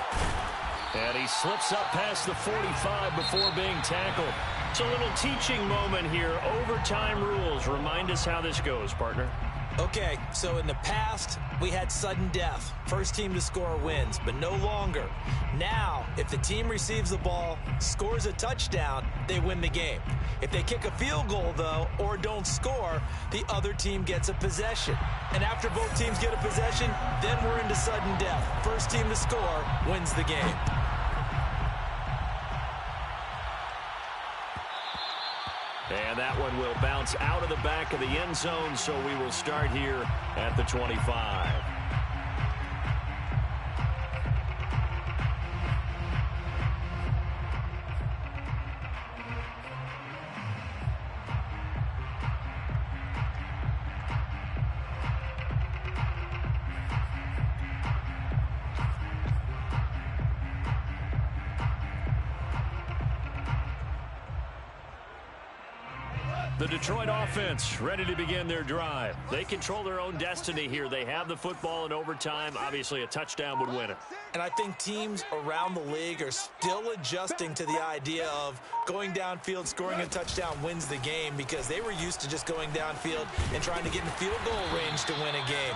And he slips up past the 45 before being tackled. It's a little teaching moment here. Overtime rules. Remind us how this goes, partner. Okay, so in the past, we had sudden death. First team to score wins, but no longer. Now, if the team receives the ball, scores a touchdown, they win the game. If they kick a field goal, though, or don't score, the other team gets a possession. And after both teams get a possession, then we're into sudden death. First team to score wins the game. And that one will bounce out of the back of the end zone, so we will start here at the 25. The Detroit offense ready to begin their drive. They control their own destiny here. They have the football in overtime. Obviously, a touchdown would win it. And I think teams around the league are still adjusting to the idea of going downfield, scoring a touchdown wins the game, because they were used to just going downfield and trying to get in field goal range to win a game.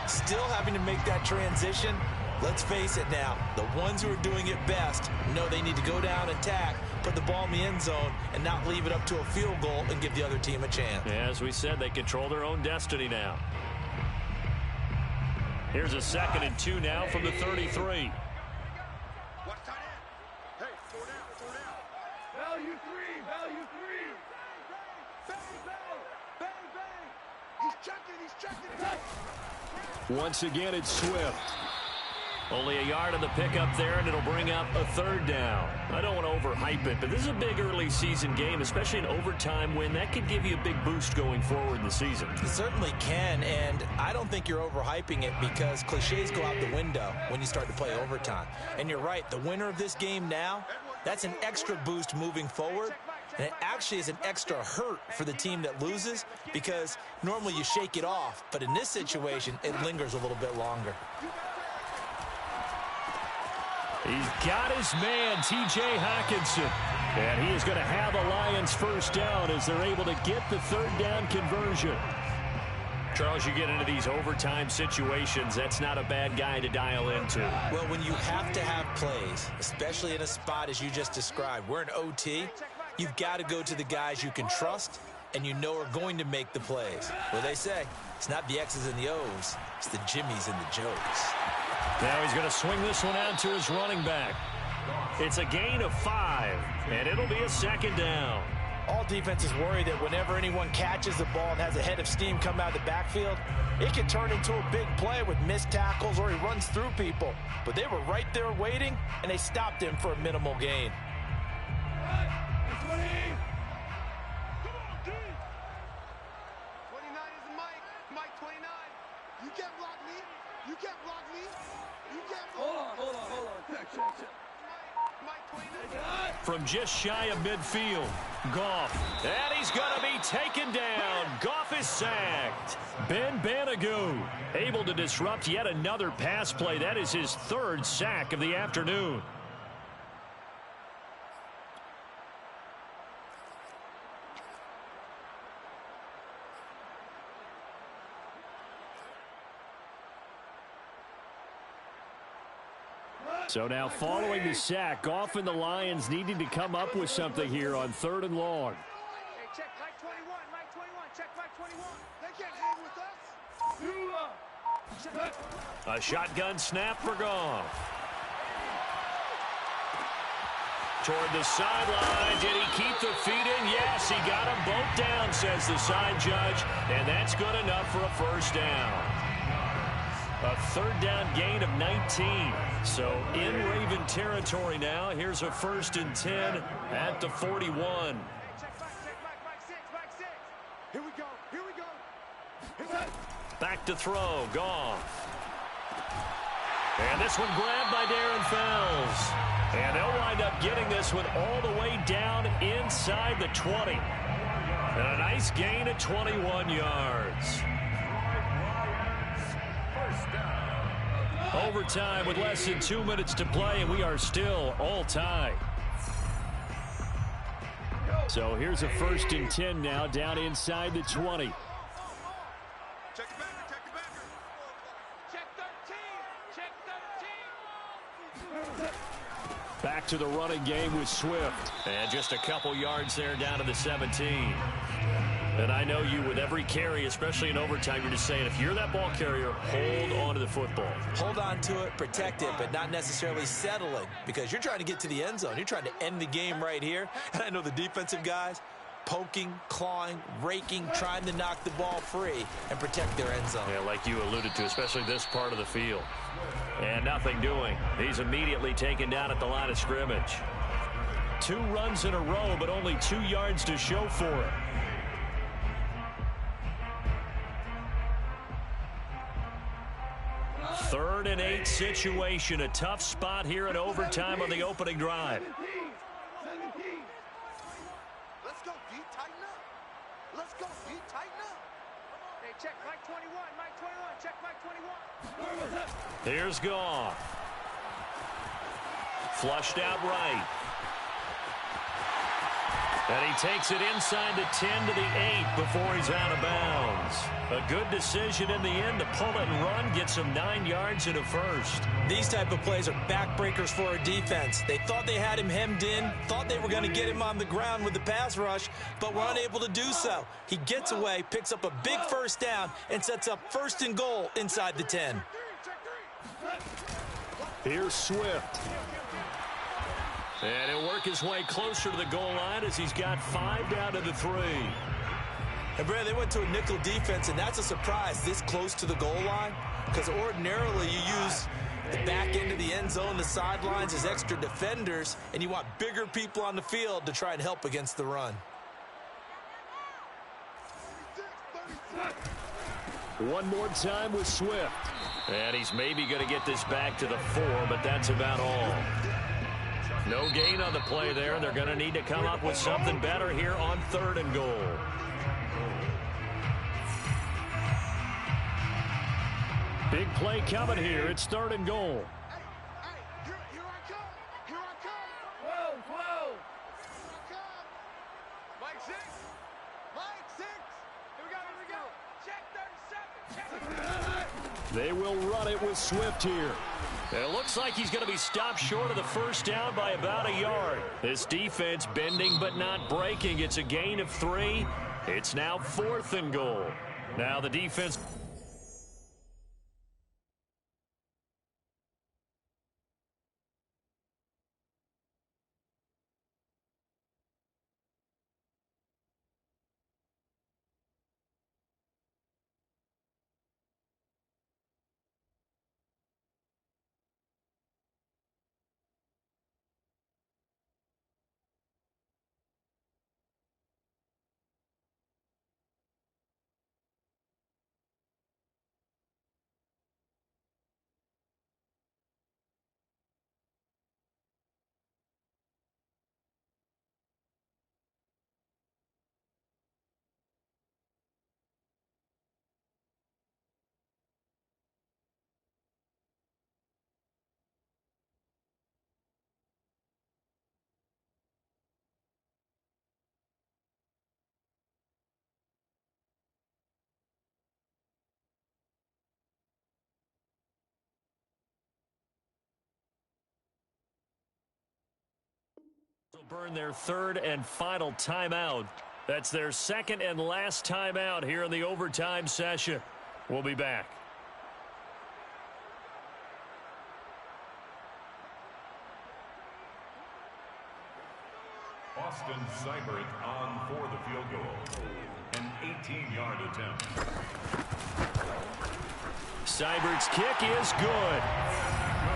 Still having to make that transition. Let's face it now, the ones who are doing it best know they need to go down, attack, put the ball in the end zone, and not leave it up to a field goal and give the other team a chance. Yeah, as we said, they control their own destiny now. Here's a 2nd and 2 now from the 33. Value three. Bang, bang. He's checking. Once again, it's Swift. Only a yard on the pickup there, and it'll bring up a 3rd down. I don't want to overhype it, but this is a big early season game, especially an overtime win. That could give you a big boost going forward in the season. It certainly can, and I don't think you're overhyping it, because cliches go out the window when you start to play overtime. And you're right, the winner of this game now, that's an extra boost moving forward. And it actually is an extra hurt for the team that loses, because normally you shake it off. But in this situation, it lingers a little bit longer. He's got his man, T.J. Hockenson. And he is going to have a Lions first down as they're able to get the 3rd down conversion. Charles, you get into these overtime situations, that's not a bad guy to dial into. Well, when you have to have plays, especially in a spot as you just described, we're in OT, you've got to go to the guys you can trust and you know are going to make the plays. Well, they say, it's not the X's and the O's, it's the Jimmies and the Joes. Now he's going to swing this one out to his running back. It's a gain of 5, and it'll be a 2nd down. All defenses worry that whenever anyone catches the ball and has a head of steam come out of the backfield, it can turn into a big play with missed tackles or he runs through people. But they were right there waiting, and they stopped him for a minimal gain. 29 is Mike 29. You can't block me. You can't block me. You can't block me. Hold on. Check. Mike 29. From just shy of midfield, Goff. And he's going to be taken down. Goff is sacked. Ben Banagoo able to disrupt yet another pass play. That is his 3rd sack of the afternoon. So now following the sack, Goff and the Lions needing to come up with something here on 3rd and long. Hey, check Mike 21. Check Mike 21. They can't hang with us. A shotgun snap for Goff. Toward the sideline. Did he keep the feet in? Yes, he got them both down, says the side judge. And that's good enough for a 1st down. A 3rd down gain of 19. So in Raven territory now. Here's a 1st and 10 at the 41. Check Mike 6. Here we go. Back to throw. Goff. And this one grabbed by Darren Fells. And they'll wind up getting this one all the way down inside the 20. And a nice gain of 21 yards. First down. Overtime with less than 2 minutes to play, and we are still all tied. So here's a 1st and 10 now, down inside the 20. Check the backer, check the backer. Check 13, check 13. Back to the running game with Swift. And just a couple yards there down to the 17. And I know you, with every carry, especially in overtime, you're just saying, if you're that ball carrier, hold on to the football. Hold on to it, protect it, but not necessarily settling, because you're trying to get to the end zone. You're trying to end the game right here. And I know the defensive guys poking, clawing, raking, trying to knock the ball free and protect their end zone. Yeah, like you alluded to, especially this part of the field. And nothing doing. He's immediately taken down at the line of scrimmage. 2 runs in a row, but only 2 yards to show for it. 3rd and 8 situation. A tough spot here in overtime on the opening drive. Let's go, D. Tighten up. Let's go, D. Tighten up. Hey, check Mike 21. Mike 21. Check Mike 21. Here's Goff. Flushed out right. And he takes it inside the 10 to the 8 before he's out of bounds. A good decision in the end to pull it and run, get some 9 yards and a first. These type of plays are backbreakers for a defense. They thought they had him hemmed in, thought they were going to get him on the ground with the pass rush, but were unable to do so. He gets away, picks up a big first down, and sets up 1st and goal inside the 10. Here's Swift. And he'll work his way closer to the goal line as he's got 5 down to the 3. And, Brad, they went to a nickel defense, and that's a surprise this close to the goal line, because ordinarily you use the back end of the end zone, the sidelines as extra defenders, and you want bigger people on the field to try and help against the run. One more time with Swift. And he's maybe going to get this back to the 4, but that's about all. No gain on the play there. They're going to need to come up with something better here on 3rd and goal. Big play coming here. It's 3rd and goal. Hey, here I come. Here I come. Whoa, whoa. Here I come. Mike 6. Mike 6. Here we go. Check 37. Check. They will run it with Swift here. It looks like he's going to be stopped short of the first down by about a yard. This defense bending but not breaking. It's a gain of 3. It's now 4th and goal. Now the defense... will burn their 3rd and final timeout. That's their 2nd and last timeout here in the overtime session. We'll be back. Austin Seibert on for the field goal. An 18-yard attempt. Seibert's kick is good.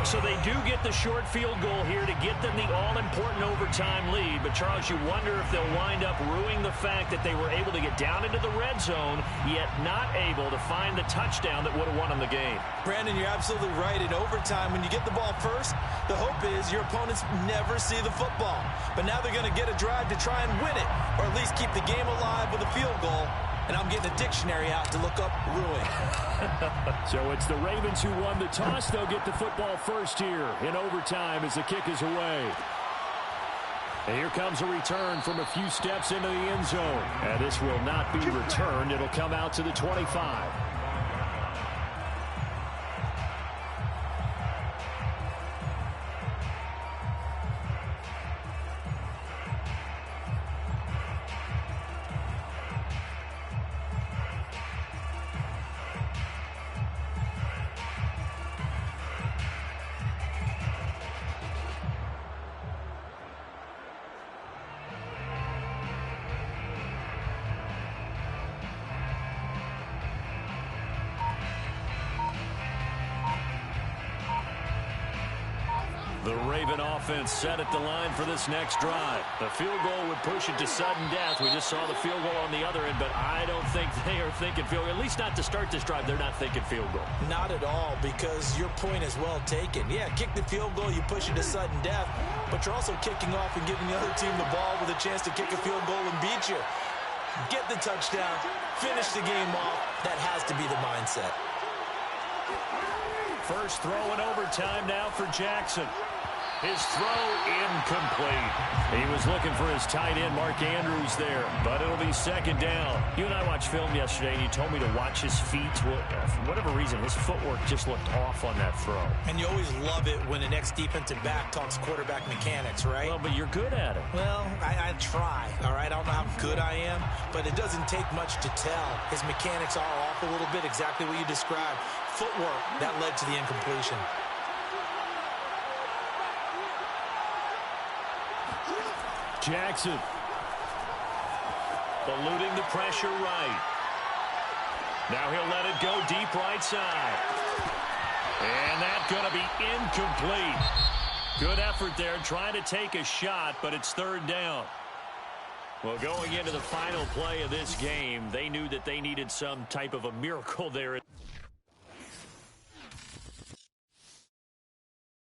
So they do get the short field goal here to get them the all-important overtime lead. But, Charles, you wonder if they'll wind up ruining the fact that they were able to get down into the red zone, yet not able to find the touchdown that would have won them the game. Brandon, you're absolutely right. In overtime, when you get the ball first, the hope is your opponents never see the football. But now they're going to get a drive to try and win it, or at least keep the game alive with a field goal. and I'm getting a dictionary out to look up ruin. So it's the Ravens who won the toss. They'll get the football first here in overtime as the kick is away. And here comes a return from a few steps into the end zone. And this will not be returned. It'll come out to the 25. The Raven offense set at the line for this next drive. The field goal would push it to sudden death. We just saw the field goal on the other end, but I don't think they are thinking field goal. At least not to start this drive. They're not thinking field goal. Not at all, because your point is well taken. Yeah, kick the field goal, you push it to sudden death, but you're also kicking off and giving the other team the ball with a chance to kick a field goal and beat you. Get the touchdown, finish the game off. That has to be the mindset. First throw in overtime now for Jackson. His throw incomplete. He was looking for his tight end, Mark Andrews, there, but it'll be second down. You and I watched film yesterday, and you told me to watch his feet. Well, for whatever reason, his footwork just looked off on that throw. And you always love it when an ex-defensive back talks quarterback mechanics, right? Well, but you're good at it. Well, I try, all right? I don't know how good I am, but it doesn't take much to tell. His mechanics are off a little bit, exactly what you described. Footwork, that led to the incompletion. Jackson eluding the pressure right. Now he'll let it go deep right side. And that's going to be incomplete. Good effort there trying to take a shot, but it's third down. Well, going into the final play of this game, they knew that they needed some type of a miracle there.